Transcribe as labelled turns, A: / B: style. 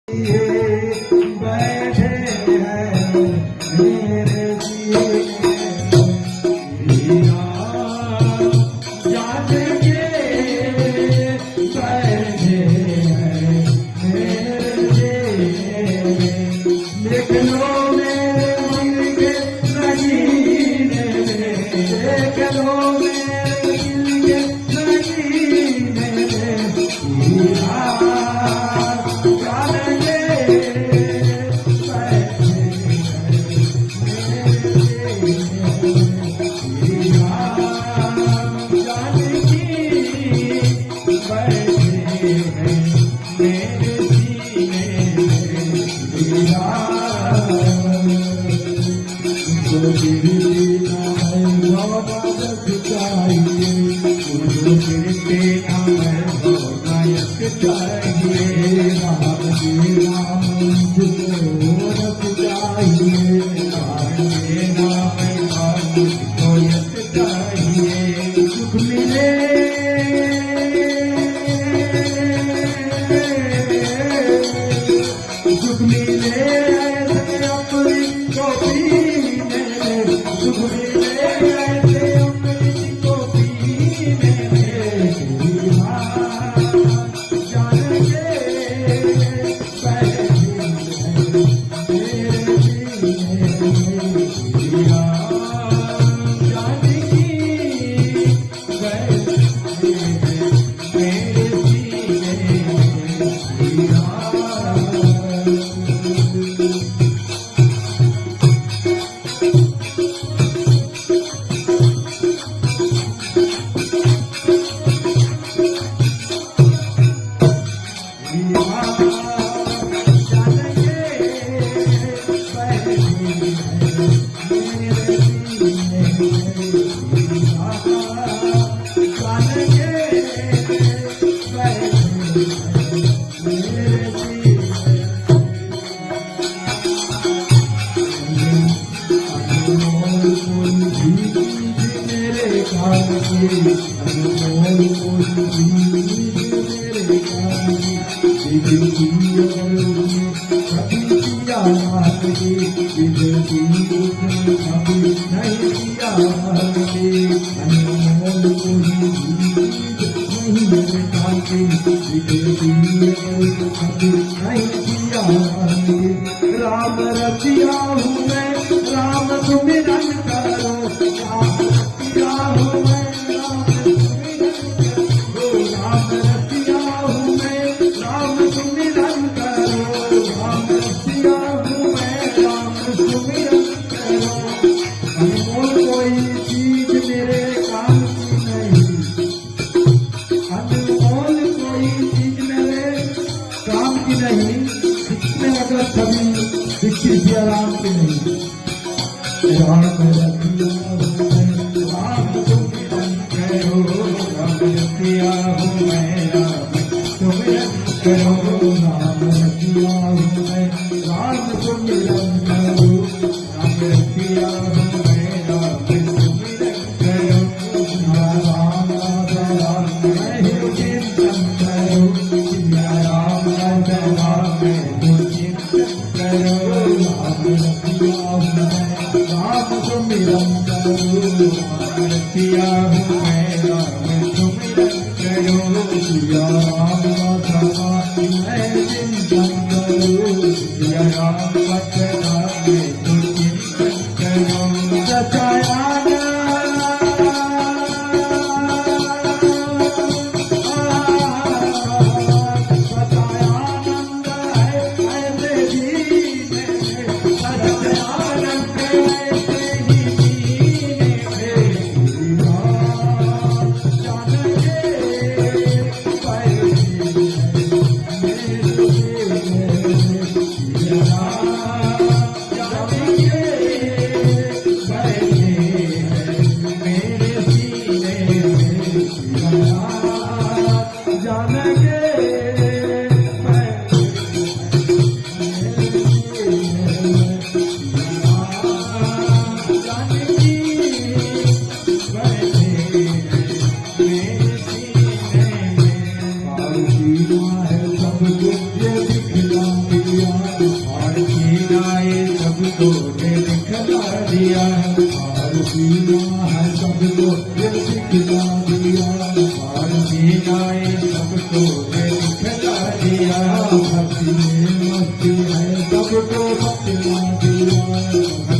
A: बैठे हैं मेरे जिए जान के बैठे हैं मेरे जिए देख लो मेरे दिल के नगीने में देख लो मेरे दिल के नगीने में राम रतिया हूँ मैं राम सुमिरन करो राम रतिया हूँ मैं राम रतिया हूँ मैं राम सुमिरन करो राम रतिया हूँ मैं राम सुमिरन करो अनमोल कोई चीज मेरे काम की नहीं अनमोल कोई चीज मेरे काम की नहीं अगर सभी शिक्षित दिया राम के नहीं राम सुमिरन करो राम रतिया हूँ मैं राम सुमिरन करो राम रतिया हूँ मैं राम सुमिरन करो राम रतिया हूँ मैं राम सुमिरन करो राम राम मैं चिंतन करो राम राम राम सुमिरन करो रतिया हूँ मैं राम सुमिरन करो सिया राम राधा मैं चिंतन करो सिया राम राधा मैं चिंतन करो सचाया भक्ति में मस्ती है सबको भक्ति मांगती है